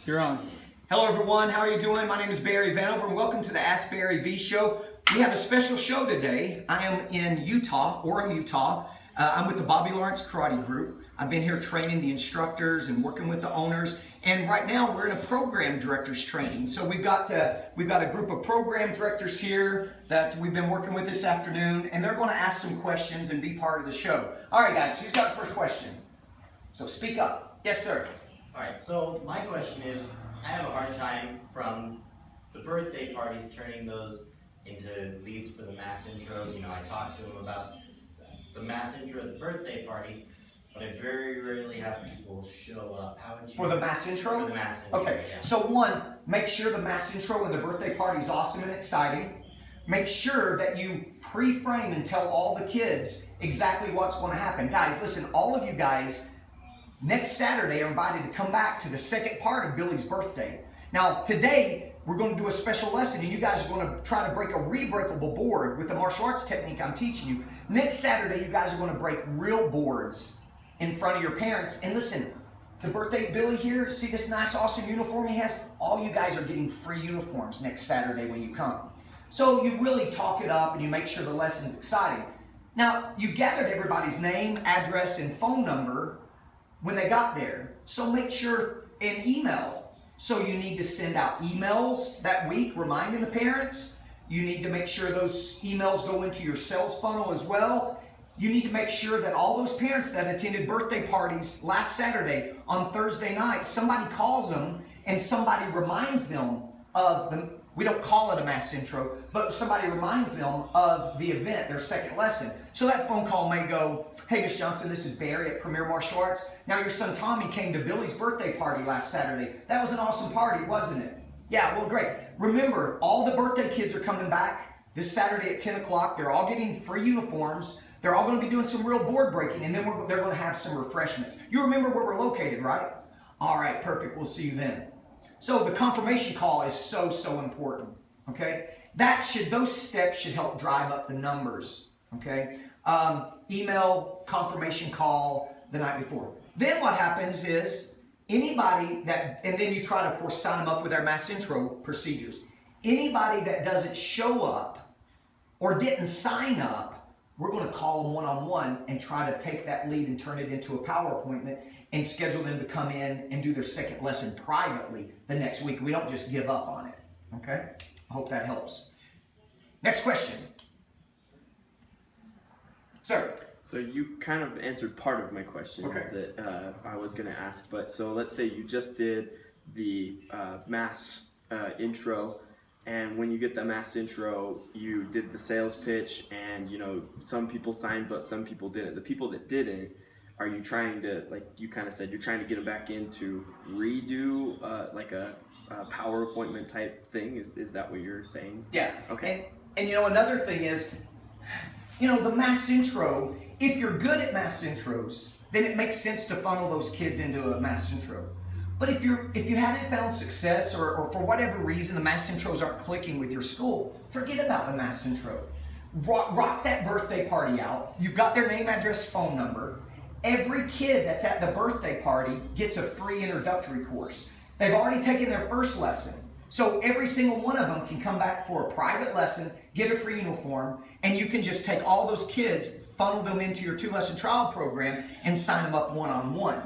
You're on. Hello everyone, how are you doing? My name is Barry Vanover and welcome to the Ask Barry V Show. We have a special show today. I am in Utah, Orem, Utah. I'm with the Bobby Lawrence Karate Group. I've been here training the instructors and working with the owners. And right now we're in a program directors training. So we've got a group of program directors here that we've been working with this afternoon, and they're going to ask some questions and be part of the show. All right, guys, who's got the first question? So speak up. Yes, sir. All right, so my question is, I have a hard time from the birthday parties turning those into leads for the mass intros. You know, I talk to them about the mass intro at the birthday party, but I very rarely have people show up. How would you... For the mass intro? For the mass intro, okay. Yeah. So one, make sure the mass intro and the birthday party is awesome and exciting. Make sure that you pre-frame and tell all the kids exactly what's going to happen. Guys, listen, all of you guys, next Saturday are invited to come back to the second part of Billy's birthday. Now, today, we're going to do a special lesson, and you guys are going to try to break a re-breakable board with the martial arts technique I'm teaching you. Next Saturday, you guys are going to break real boards in front of your parents. And listen, the birthday Billy here, see this nice, awesome uniform he has? All you guys are getting free uniforms next Saturday when you come. So you really talk it up, and you make sure the lesson's exciting. Now, you gathered everybody's name, address, and phone number when they got there. So make sure an email. So you need to send out emails that week reminding the parents. You need to make sure those emails go into your sales funnel as well. You need to make sure that all those parents that attended birthday parties last Saturday on Thursday night, somebody calls them and somebody reminds them of the, we don't call it a mass intro, but somebody reminds them of the event, their second lesson. So that phone call may go, hey, Miss Johnson, this is Barry at Premier Martial Arts. Now your son Tommy came to Billy's birthday party last Saturday. That was an awesome party, wasn't it? Yeah, well, great. Remember, all the birthday kids are coming back this Saturday at 10 o'clock. They're all getting free uniforms. They're all going to be doing some real board breaking, and then they're going to have some refreshments. You remember where we're located, right? All right, perfect. We'll see you then. So the confirmation call is so, so important, okay? Those steps should help drive up the numbers, okay? Email, confirmation call the night before. Then what happens is anybody that, and then you try to, of course, sign them up with our mass intro procedures. Anybody that doesn't show up or didn't sign up, we're going to call them one-on-one and try to take that lead and turn it into a power appointment and schedule them to come in and do their second lesson privately the next week. We don't just give up on it, okay? I hope that helps. Next question. Sir. So you kind of answered part of my question that I was going to ask. But so let's say you just did the mass intro, and when you get the mass intro, you did the sales pitch, and you know some people signed, but some people didn't. The people that didn't, are you trying to, like you kind of said, you're trying to get them back in to redo like a power appointment type thing? Is that what you're saying? Yeah. Okay. And you know, another thing is, you know, the mass intro, if you're good at mass intros, then it makes sense to funnel those kids into a mass intro. But if you haven't found success or for whatever reason the mass intros aren't clicking with your school, forget about the mass intro. Rock that birthday party out. You've got their name, address, phone number. Every kid that's at the birthday party gets a free introductory course. They've already taken their first lesson. So every single one of them can come back for a private lesson, get a free uniform, and you can just take all those kids, funnel them into your 2-lesson trial program, and sign them up one-on-one.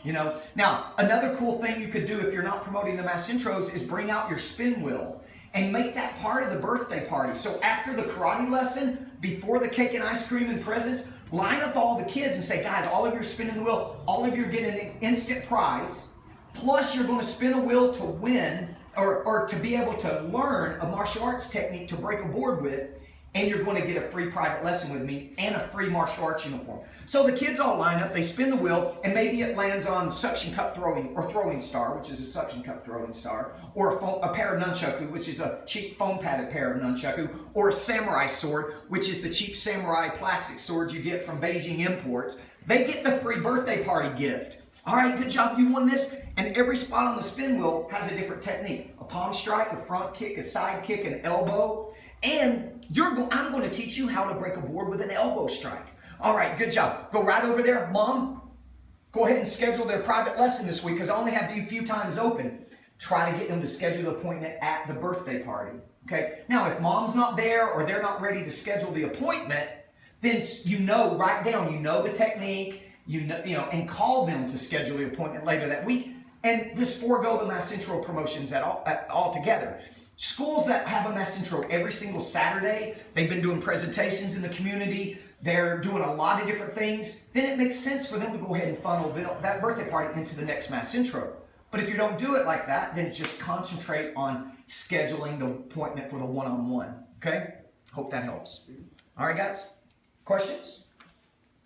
You know, now another cool thing you could do if you're not promoting the mass intros is bring out your spin wheel and make that part of the birthday party. So after the karate lesson, before the cake and ice cream and presents, line up all the kids and say, guys, all of you are spinning the wheel, all of you are getting an instant prize, plus you're going to spin a wheel to win or to be able to learn a martial arts technique to break a board with, and you're going to get a free private lesson with me and a free martial arts uniform. So the kids all line up, they spin the wheel, and maybe it lands on suction cup throwing or throwing star, which is a suction cup throwing star, or a pair of nunchaku, which is a cheap foam padded pair of nunchaku, or a samurai sword, which is the cheap samurai plastic swords you get from Beijing imports. They get the free birthday party gift. All right, good job, you won this. And every spot on the spin wheel has a different technique. A palm strike, a front kick, a side kick, an elbow. And I'm going to teach you how to break a board with an elbow strike. All right, good job. Go right over there. Mom, go ahead and schedule their private lesson this week because I only have a few times open. Try to get them to schedule the appointment at the birthday party. Okay. Now, if mom's not there or they're not ready to schedule the appointment, then write down, the technique, and call them to schedule the appointment later that week, and just forego the Mass Intro promotions altogether. Schools that have a Mass Intro every single Saturday, they've been doing presentations in the community, they're doing a lot of different things, then it makes sense for them to go ahead and funnel that birthday party into the next Mass Intro. But if you don't do it like that, then just concentrate on scheduling the appointment for the one-on-one. Okay? Hope that helps. All right, guys? Questions?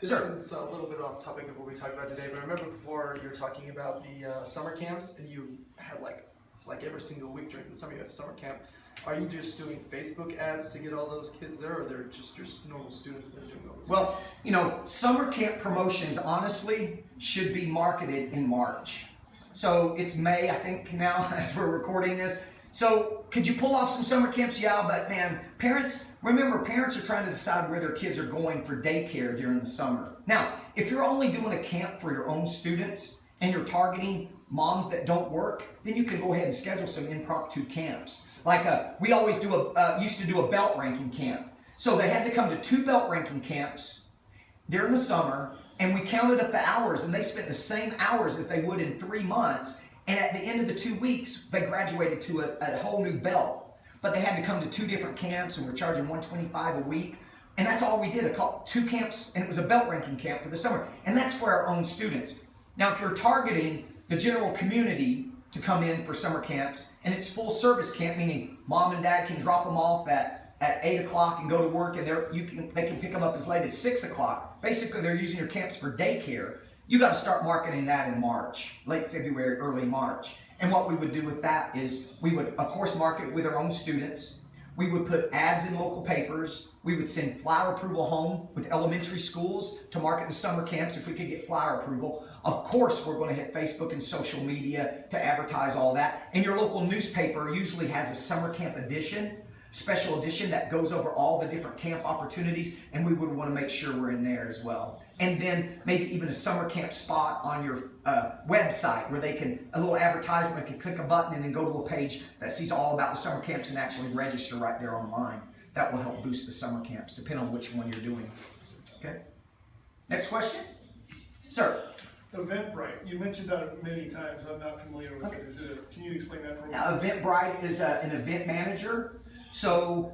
This one's a little bit off topic of what we talked about today, but I remember before you were talking about the summer camps, and you had like every single week during the summer you had a summer camp. Are you just doing Facebook ads to get all those kids there, or they're just your normal students that are doing all this? Well, summer camp promotions honestly should be marketed in March. So it's May, I think, now as we're recording this. So could you pull off some summer camps? Yeah, but man, parents are trying to decide where their kids are going for daycare during the summer. Now, if you're only doing a camp for your own students and you're targeting moms that don't work, then you can go ahead and schedule some impromptu camps. Like we always used to do a belt ranking camp. So they had to come to 2 belt ranking camps during the summer, and we counted up the hours, and they spent the same hours as they would in 3 months. And at the end of the 2 weeks, they graduated to a whole new belt. But they had to come to 2 different camps, and we're charging $125 a week. And that's all we did, 2 camps, and it was a belt ranking camp for the summer. And that's for our own students. Now, if you're targeting the general community to come in for summer camps, and it's full service camp, meaning mom and dad can drop them off at 8 o'clock and go to work, and they can pick them up as late as 6 o'clock. Basically, they're using your camps for daycare. You got to start marketing that in March, late February, early March. And what we would do with that is we would, of course, market with our own students. We would put ads in local papers. We would send flyer approval home with elementary schools to market the summer camps if we could get flyer approval. Of course, we're going to hit Facebook and social media to advertise all that. And your local newspaper usually has a summer camp edition, special edition that goes over all the different camp opportunities, and we would want to make sure we're in there as well. And then maybe even a summer camp spot on your website where a little advertisement, they can click a button and then go to a page that sees all about the summer camps and actually register right there online. That will help boost the summer camps, depending on which one you're doing. Okay. Next question? Sir. Eventbrite. You mentioned that many times. I'm not familiar with it. Can you explain that for me? Eventbrite is an event manager. So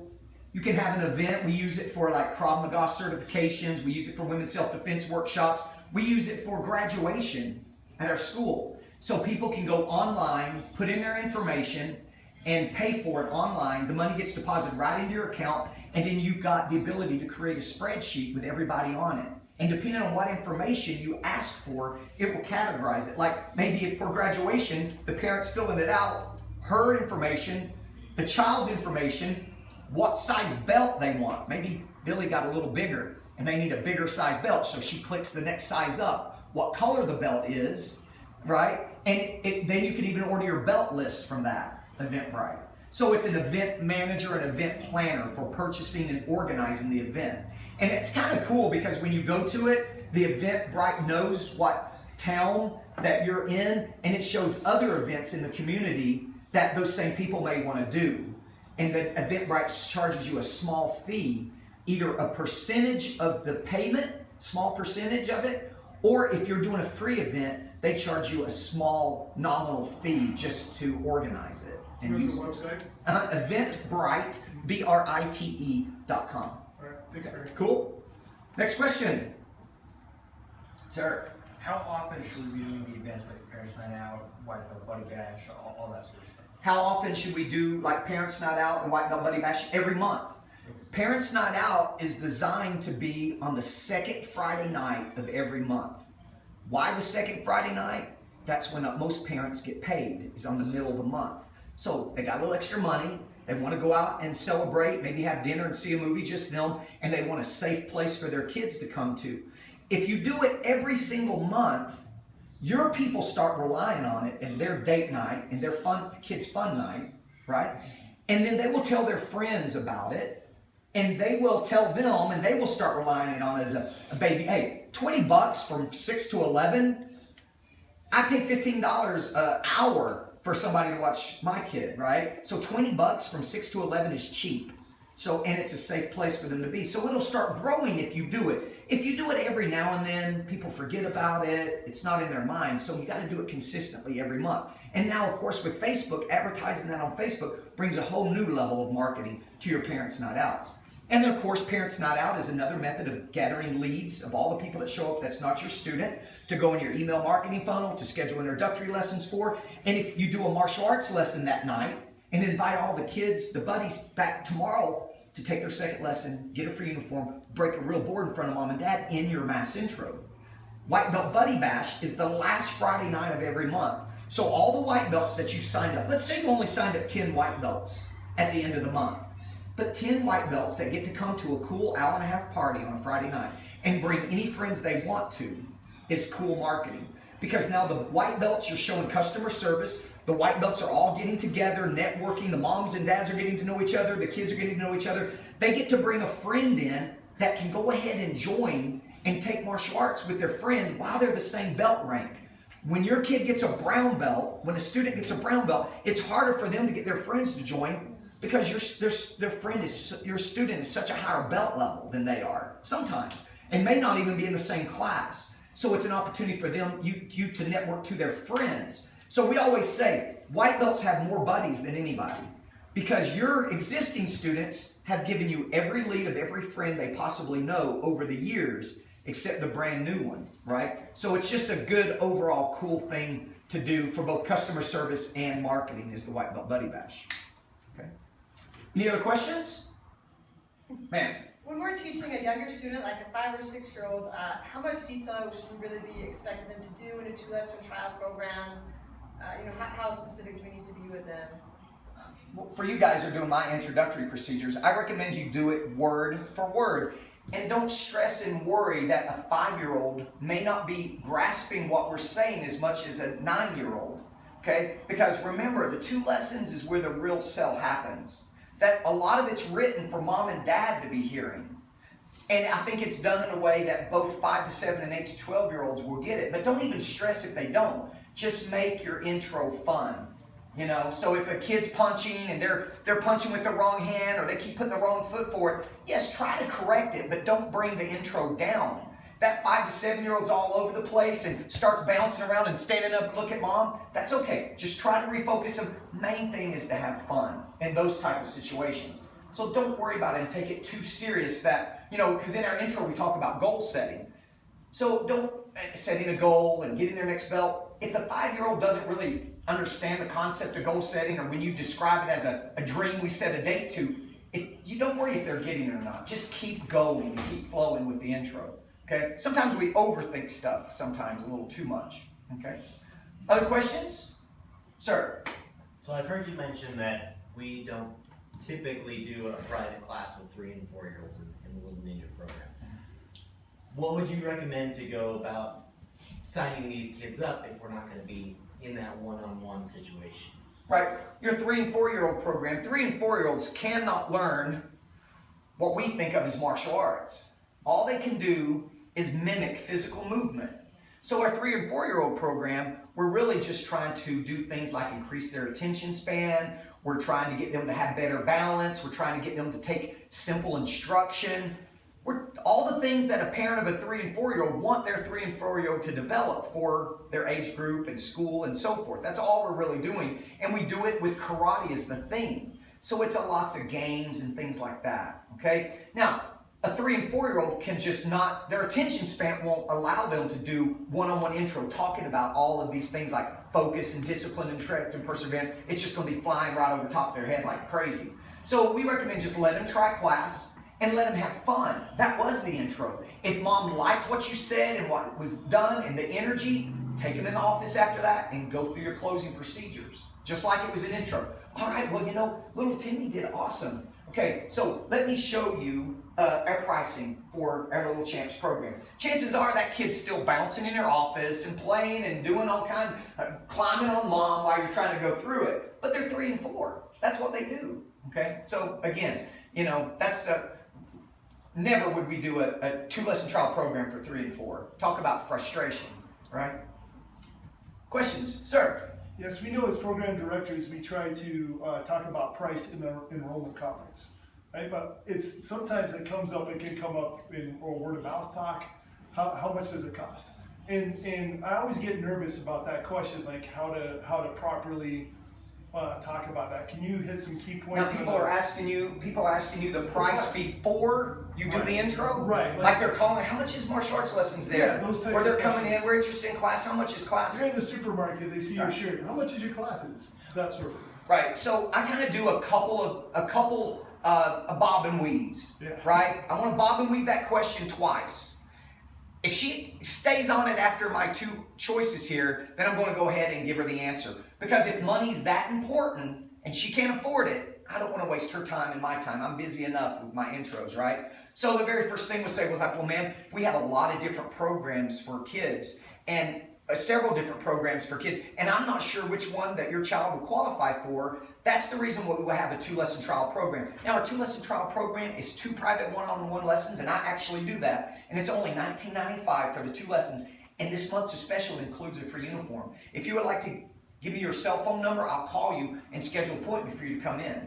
you can have an event. We use it for like Krav Maga certifications. We use it for women's self-defense workshops. We use it for graduation at our school. So people can go online, put in their information, and pay for it online. The money gets deposited right into your account, and then you've got the ability to create a spreadsheet with everybody on it. And depending on what information you ask for, it will categorize it. Like maybe for graduation, the parent's filling it out, her information, the child's information, what size belt they want. Maybe Billy got a little bigger and they need a bigger size belt, so she clicks the next size up. What color the belt is, right? And then you can even order your belt list from that Eventbrite. So it's an event manager, an event planner for purchasing and organizing the event. And it's kind of cool because when you go to it, the Eventbrite knows what town that you're in, and it shows other events in the community that those same people may want to do. And the Eventbrite charges you a small fee, either a percentage of the payment, small percentage of it, or if you're doing a free event, they charge you a small nominal fee just to organize it. And use the website? Eventbrite, BRITE.com. All right, thanks, Barry. Cool. Next question. Sir. How often should we be doing the events like Parents Night Out, White Belt Buddy Bash, all that sort of stuff? How often should we do like Parents Night Out and White Belt Buddy Bash? Every month. Parents Night Out is designed to be on the second Friday night of every month. Why the second Friday night? That's when most parents get paid, is on the middle of the month. So they got a little extra money. They want to go out and celebrate, maybe have dinner and see a movie, just them, and they want a safe place for their kids to come to. If you do it every single month, your people start relying on it as their date night and their kids' fun night, right? And then they will tell their friends about it. And they will tell them, and they will start relying it on as a baby. Hey, $20 from 6 to 11. I pay $15 an hour for somebody to watch my kid, right? So $20 from 6 to 11 is cheap. So, and it's a safe place for them to be. So it'll start growing if you do it. If you do it every now and then, people forget about it. It's not in their mind. So you got to do it consistently every month. And now, of course, with Facebook, advertising that on Facebook brings a whole new level of marketing to your Parents Night Outs. And then, of course, Parents Night Out is another method of gathering leads of all the people that show up that's not your student to go in your email marketing funnel to schedule introductory lessons for. And if you do a martial arts lesson that night and invite all the kids, the buddies, back tomorrow to take their second lesson, get a free uniform, break a real board in front of mom and dad in your mass intro. White Belt Buddy Bash is the last Friday night of every month. So all the white belts that you signed up, let's say you only signed up 10 white belts at the end of the month. But 10 white belts that get to come to a cool hour-and-a-half party on a Friday night and bring any friends they want to is cool marketing. Because now the white belts, you're showing customer service. The white belts are all getting together, networking. The moms and dads are getting to know each other. The kids are getting to know each other. They get to bring a friend in that can go ahead and join and take martial arts with their friend while they're the same belt rank. When your kid gets a brown belt, when a student gets a brown belt, it's harder for them to get their friends to join because your friend is, your student is such a higher belt level than they are sometimes, and may not even be in the same class. So it's an opportunity for them, you to network to their friends. So we always say, white belts have more buddies than anybody because your existing students have given you every lead of every friend they possibly know over the years, except the brand new one, right? So it's just a good overall cool thing to do for both customer service and marketing is the White Belt Buddy Bash. Okay. Any other questions? Ma'am. When we're teaching a younger student, like a 5 or 6 year old, how much detail should we really be expecting them to do in a 2-lesson trial program? How specific do we need to be with them? Well, for you guys who are doing my introductory procedures, I recommend you do it word for word. And don't stress and worry that a 5-year-old may not be grasping what we're saying as much as a 9-year-old. Okay? Because remember, the 2 lessons is where the real sell happens. That a lot of it's written for mom and dad to be hearing. And I think it's done in a way that both 5 to 7 and 8 to 12-year-olds will get it. But don't even stress if they don't. Just make your intro fun. You know, so if a kid's punching and they're punching with the wrong hand or they keep putting the wrong foot forward, yes, try to correct it, but don't bring the intro down. That 5 to 7-year-old's all over the place and starts bouncing around and standing up and look at mom, that's okay. Just try to refocus them. Main thing is to have fun in those type of situations. So don't worry about it and take it too serious that, because in our intro we talk about goal setting. So don't setting a goal and getting their next belt. If the 5-year-old doesn't really understand the concept of goal setting, or when you describe it as a dream we set a date to, you don't worry if they're getting it or not. Just keep going and keep flowing with the intro. Okay? Sometimes we overthink stuff, sometimes a little too much. Okay? Other questions? Sir? So I've heard you mention that we don't typically do a private class with 3 and 4-year-olds in the Little Ninja program. What would you recommend to go about signing these kids up if we're not going to be in that one-on-one situation? Right. Your 3 and 4-year-old program, 3 and 4-year-olds cannot learn what we think of as martial arts. All they can do is mimic physical movement. So our 3 and 4-year-old program, we're really just trying to do things like increase their attention span. We're trying to get them to have better balance. We're trying to get them to take simple instruction. All the things that a parent of a 3 and 4-year-old want their 3 and 4-year-old to develop for their age group and school and so forth. That's all we're really doing. And we do it with karate as the theme. So it's lots of games and things like that. Okay? Now, a 3 and 4-year-old can just not, their attention span won't allow them to do one-on-one intro talking about all of these things like focus and discipline and direct and perseverance. It's just going to be flying right over the top of their head like crazy. So we recommend just let them try class and let them have fun. That was the intro. If mom liked what you said and what was done and the energy, take them in the office after that and go through your closing procedures. Just like it was an intro. All right, well, little Timmy did awesome. Okay, so let me show you our pricing for our Little Champs program. Chances are that kid's still bouncing in your office and playing and doing all kinds, climbing on mom while you're trying to go through it. But they're 3 and 4. That's what they do. Okay, so again, that's never would we do a 2-lesson trial program for 3 and 4. Talk about frustration, right? Questions, sir? Yes, we know as program directors, we try to talk about price in the enrollment conference, right? But it's sometimes it comes up, it can come up in or word of mouth talk. How much does it cost? And I always get nervous about that question, like how to properly talk about that. Can you hit some key points? Now people are asking you the price before you do the intro? Right. Like they're calling, how much is martial arts lessons there? Yeah, those types or they're of coming in, questions. we're interested in class, how much is class? They're in the supermarket, they see your shirt. How much is your classes? That sort of thing. Right, so I kind of do a couple bob and weaves, Yeah. right? I want to bob and weave that question twice. If she stays on it after my 2 choices here, then I'm going to go ahead and give her the answer. Because if money's that important and she can't afford it, I don't want to waste her time and my time. I'm busy enough with my intros, right? So the very first thing was say was like, well, ma'am, we have a lot of different programs for kids and several different programs for kids, and I'm not sure which one that your child would qualify for. That's the reason why we will have a 2-lesson trial program. Now, our 2-lesson trial program is 2 private one-on-one lessons, and I actually do that, and it's only $19.95 for the 2 lessons, and this month's special includes a free uniform. If you would like to give me your cell phone number, I'll call you and schedule an appointment for you to come in.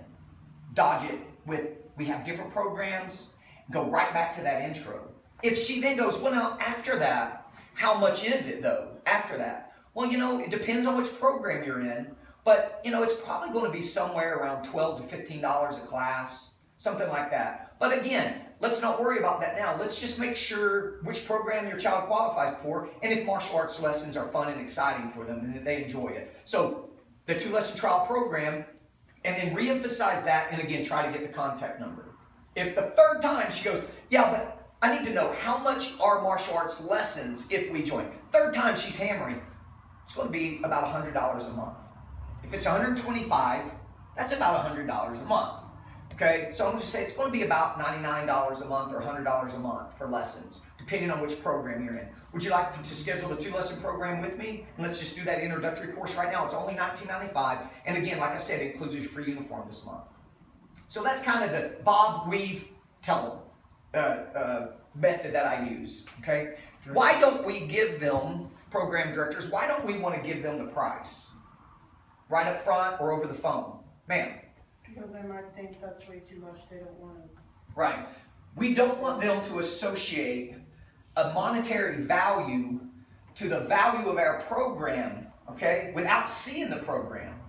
Dodge it with, we have different programs, go right back to that intro. If she then goes, well, now, after that, how much is it though, after that? Well, it depends on which program you're in, but, it's probably going to be somewhere around $12 to $15 a class, something like that. But again, let's not worry about that now. Let's just make sure which program your child qualifies for, and if martial arts lessons are fun and exciting for them, and that they enjoy it. So, the 2-lesson trial program, and then re-emphasize that, and again, try to get the contact number. If the 3rd time she goes, yeah, but I need to know how much are martial arts lessons if we join. 3rd time she's hammering, it's going to be about $100 a month. If it's $125, that's about $100 a month. Okay, so I'm going to say it's going to be about $99 a month or $100 a month for lessons, depending on which program you're in. Would you like to schedule a 2-lesson program with me? And let's just do that introductory course right now. It's only $19.95, and again, like I said, it includes a free uniform this month. So that's kind of the bob, weave, tell them method that I use. Okay, why don't we give them, program directors, why don't we want to give them the price right up front or over the phone? Ma'am. Because they might think that's way too much, they don't want to. Right. We don't want them to associate a monetary value to the value of our program, okay, without seeing the program,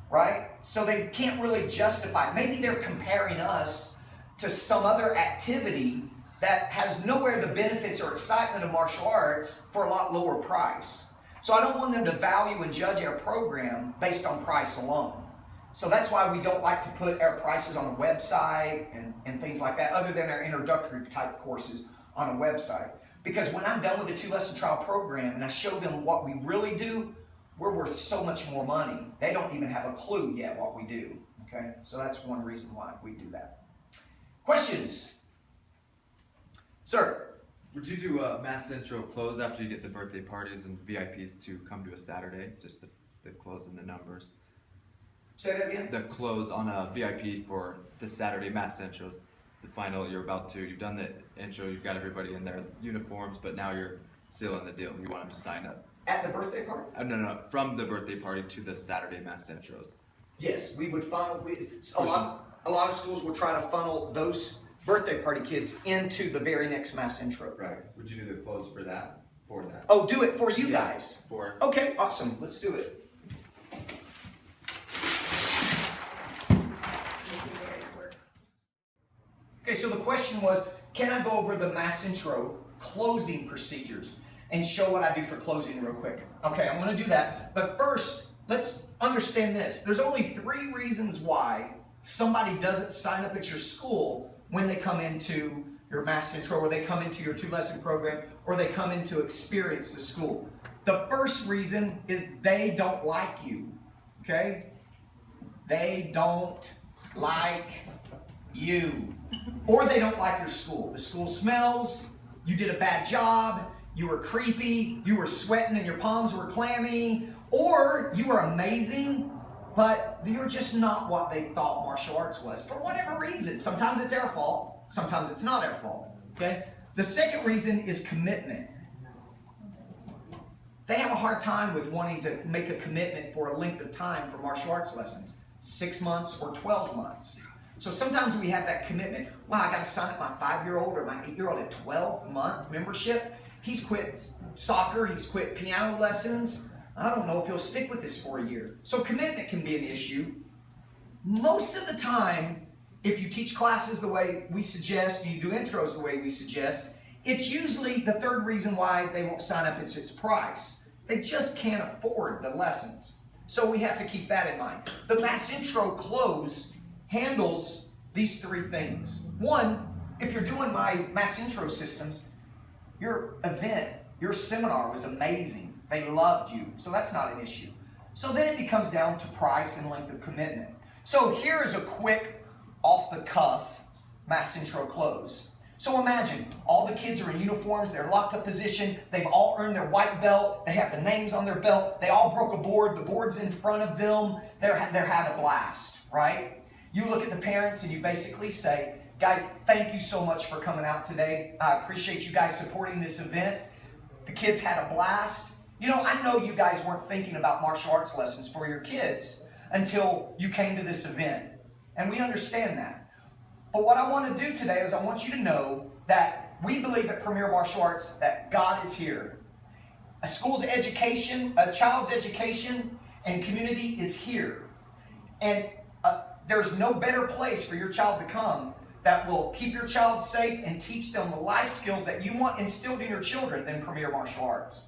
right? So they can't really justify. Maybe they're comparing us to some other activity that has nowhere the benefits or excitement of martial arts for a lot lower price. So I don't want them to value and judge our program based on price alone. So that's why we don't like to put our prices on a website and things like that, other than our introductory type courses on a website. Because when I'm done with the 2-lesson trial program and I show them what we really do, we're worth so much more money. They don't even have a clue yet what we do. Okay, so that's one reason why we do that. Questions? Sir? Would you do a mass intro close after you get the birthday parties and VIPs to come to a Saturday? Just the close and the numbers. Say that again? The close on a VIP for the Saturday mass intros. The final, you've done the intro, you've got everybody in their uniforms, but now you're sealing the deal. You want them to sign up. At the birthday party? No, from the birthday party to the Saturday mass intros. Yes, we would funnel. A lot of schools will try to funnel those birthday party kids into the very next mass intro. Right. Would you do the close for that? For that? Oh, do it for you guys. For. Okay, awesome. Let's do it. Okay, so the question was, can I go over the mass intro closing procedures and show what I do for closing real quick? Okay, I'm going to do that. But first, let's understand this. There's only 3 reasons why somebody doesn't sign up at your school when they come into your mass intro, or they come into your 2-lesson program, or they come in to experience the school. The first reason is they don't like you, okay? They don't like you. Or they don't like your school. The school smells, you did a bad job, you were creepy, you were sweating and your palms were clammy, or you were amazing, but you're just not what they thought martial arts was. For whatever reason. Sometimes it's our fault, Sometimes it's not our fault, okay? The second reason is commitment. They have a hard time with wanting to make a commitment for a length of time for martial arts lessons, 6 months or 12 months. So sometimes we have that commitment. Wow, I got to sign up my 5-year-old or my 8-year-old at 12-month membership. He's quit soccer, he's quit piano lessons. I don't know if he'll stick with this for a year. So commitment can be an issue. Most of the time, if you teach classes the way we suggest, you do intros the way we suggest, it's usually the third reason why they won't sign up, it's its price. They just can't afford the lessons. So we have to keep that in mind. The Mass Intro Close handles these 3 things. One, if you're doing my Mass Intro systems, your event, your seminar was amazing. They loved you, so that's not an issue. So then it becomes down to price and length of commitment. So here is a quick, off-the-cuff Mass Intro Close. So imagine, all the kids are in uniforms, they're locked up position, they've all earned their white belt, they have the names on their belt, they all broke a board, the board's in front of them, they're having a blast, right? You look at the parents and you basically say, guys, thank you so much for coming out today. I appreciate you guys supporting this event. The kids had a blast. You know, I know you guys weren't thinking about martial arts lessons for your kids until you came to this event. And we understand that. But what I want to do today is I want you to know that we believe at Premier Martial Arts that God is here. A school's education, a child's education and community is here. And there's no better place for your child to come that will keep your child safe and teach them the life skills that you want instilled in your children than Premier Martial Arts.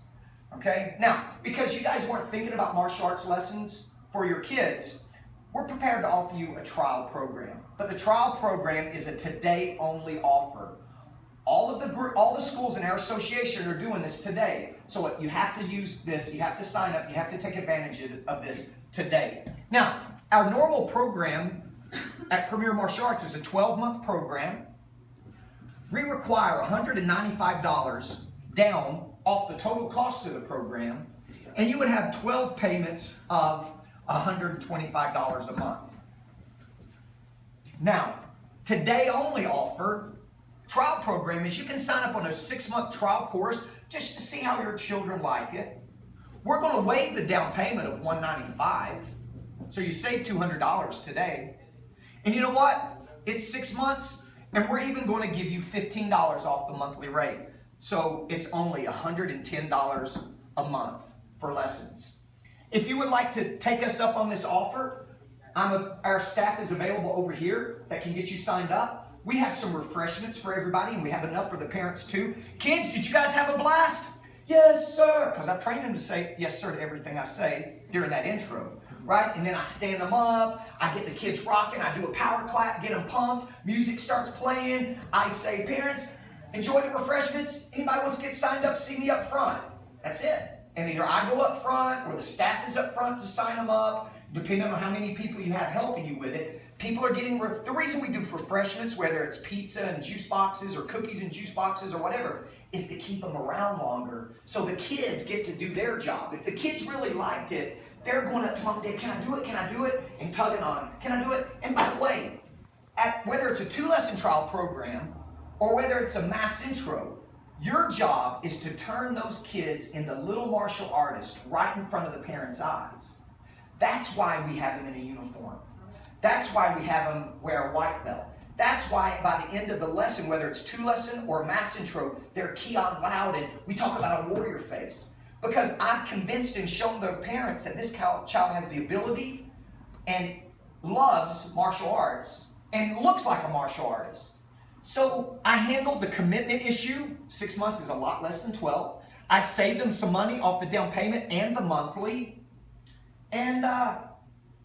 Okay? Now, because you guys weren't thinking about martial arts lessons for your kids, we're prepared to offer you a trial program. But the trial program is a today-only offer. All the schools in our association are doing this today. So you have to use this, you have to sign up, you have to take advantage of this today. Now, our normal program at Premier Martial Arts is a 12-month program. We require $195 down off the total cost of the program, and you would have 12 payments of $125 a month. Now, today only offer, trial program is you can sign up on a 6-month trial course just to see how your children like it. We're going to waive the down payment of $195, so you save $200 today. And you know what? It's 6 months, and we're even going to give you $15 off the monthly rate. So it's only $110 a month for lessons. If you would like to take us up on this offer, our staff is available over here that can get you signed up. We have some refreshments for everybody, and we have enough for the parents too. Kids, did you guys have a blast? Yes, sir. Because I've trained them to say yes, sir, to everything I say during that intro. Right? And then I stand them up, I get the kids rocking, I do a power clap, get them pumped, music starts playing, I say, parents, enjoy the refreshments, anybody wants to get signed up, see me up front. That's it. And either I go up front or the staff is up front to sign them up, depending on how many people you have helping you with it. People are getting, the reason we do refreshments, whether it's pizza and juice boxes or cookies and juice boxes or whatever, is to keep them around longer so the kids get to do their job. If the kids really liked it, they're going up to Mom and Dad, can I do it? Can I do it? And tugging on them. Can I do it? And by the way, whether it's a 2-lesson trial program or whether it's a mass intro, your job is to turn those kids into little martial artists right in front of the parents' eyes. That's why we have them in a uniform. That's why we have them wear a white belt. That's why by the end of the lesson, whether it's 2-lesson or mass intro, they're key on loud and we talk about a warrior face. Because I've convinced and shown the parents that this child has the ability and loves martial arts and looks like a martial artist. So I handled the commitment issue. 6 months is a lot less than 12. I saved them some money off the down payment and the monthly. And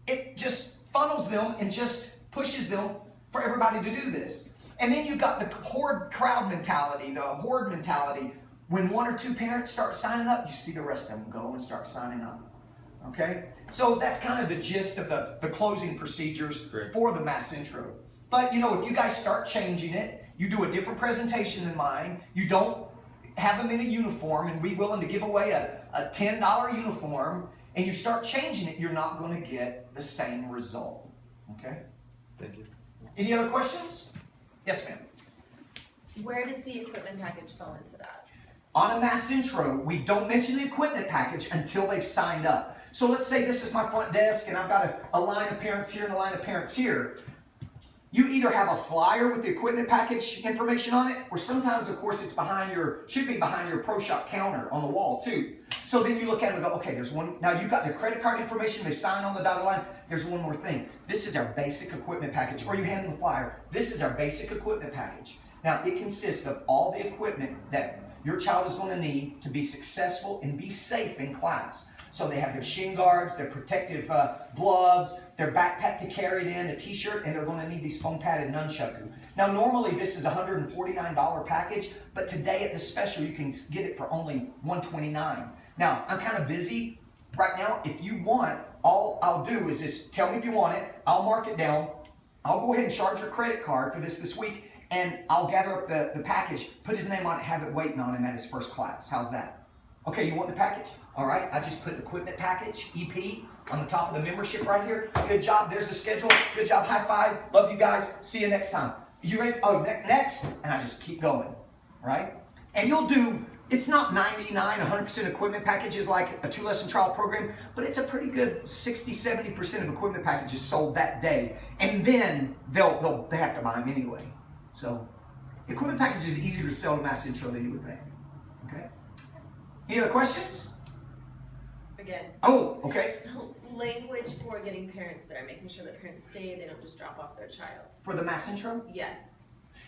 it just funnels them and just pushes them for everybody to do this. And then you've got the horde crowd mentality, the horde mentality. When 1 or 2 parents start signing up, you see the rest of them go and start signing up. Okay? So that's kind of the gist of the closing procedures for the mass intro. But you know, if you guys start changing it, you do a different presentation than mine, you don't have them in a uniform, and we're willing to give away a $10 uniform, and you start changing it, you're not going to get the same result. Okay? Thank you. Any other questions? Yes, ma'am. Where does the equipment package fall into that? On a mass intro, we don't mention the equipment package until they've signed up. So let's say this is my front desk and I've got a line of parents here and a line of parents here. You either have a flyer with the equipment package information on it, or sometimes, of course, it's should be behind your pro shop counter on the wall too. So then you look at it and go, okay, there's one. Now you've got the credit card information, they sign on the dotted line. There's one more thing. This is our basic equipment package, or you hand them the flyer. This is our basic equipment package. Now it consists of all the equipment that your child is going to need to be successful and be safe in class. So they have their shin guards, their protective gloves, their backpack to carry it in, a t-shirt, and they're going to need these foam padded nunchaku. Now normally this is a $149 package, but today at the special you can get it for only $129. Now I'm kind of busy right now. If you want, all I'll do is just tell me if you want it, I'll mark it down, I'll go ahead and charge your credit card for this week, and I'll gather up the package, put his name on it, have it waiting on him at his first class. How's that? Okay, you want the package? All right, I just put equipment package, EP, on the top of the membership right here. Good job, there's the schedule. Good job, high five. Love you guys. See you next time. You ready? Oh, next. And I just keep going, right? And you'll do, it's not 99, 100% equipment packages like a 2-lesson trial program, but it's a pretty good 60, 70% of equipment packages sold that day. And then they have to buy them anyway. So, equipment package is easier to sell in mass intro than you would think. Okay? Any other questions? Again, Oh, okay. language for getting parents there, making sure that parents stay, they don't just drop off their child. For the mass intro? Yes.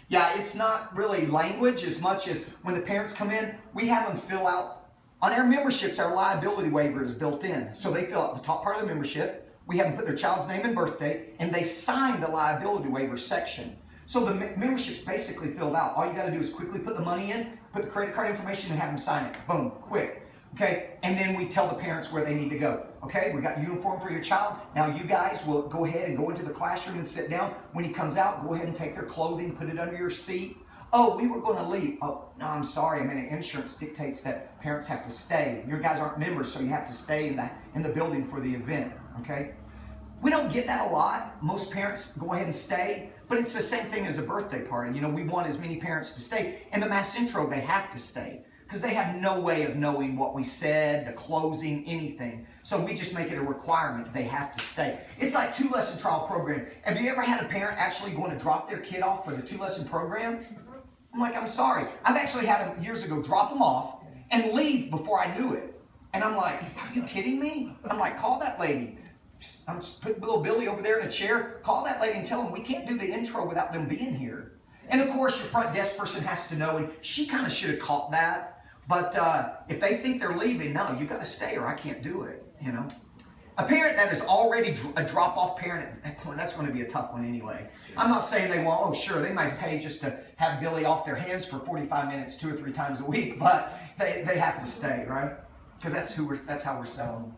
Yeah, it's not really language as much as when the parents come in, we have them fill out, on our memberships, our liability waiver is built in. So they fill out the top part of the membership, we have them put their child's name and birthday, and they sign the liability waiver section. So the membership's basically filled out. All you gotta do is quickly put the money in, put the credit card information, and have them sign it. Boom, quick. Okay, and then we tell the parents where they need to go. Okay, we got uniform for your child. Now you guys will go ahead and go into the classroom and sit down. When he comes out, go ahead and take their clothing, put it under your seat. Oh, we were gonna leave. Oh, no, I'm sorry. I mean, insurance dictates that parents have to stay. Your guys aren't members, so you have to stay in the building for the event, okay? We don't get that a lot. Most parents go ahead and stay, but it's the same thing as a birthday party. You know, we want as many parents to stay. In the mass intro, they have to stay because they have no way of knowing what we said, the closing, anything. So we just make it a requirement. They have to stay. It's like 2-lesson trial program. Have you ever had a parent actually going to drop their kid off for the 2-lesson program? I'm like, I'm sorry. I've actually had them years ago drop them off and leave before I knew it. And I'm like, are you kidding me? I'm like, call that lady. I'm just putting little Billy over there in a chair. Call that lady and tell them we can't do the intro without them being here. And of course, your front desk person has to know, and she kind of should have caught that. But if they think they're leaving, no, you got to stay or I can't do it, you know. A parent that is already a drop-off parent, at that point, that's going to be a tough one anyway. I'm not saying they won't. Oh, sure, they might pay just to have Billy off their hands for 45 minutes 2 or 3 times a week, but they have to stay, right? Because that's how we're selling them.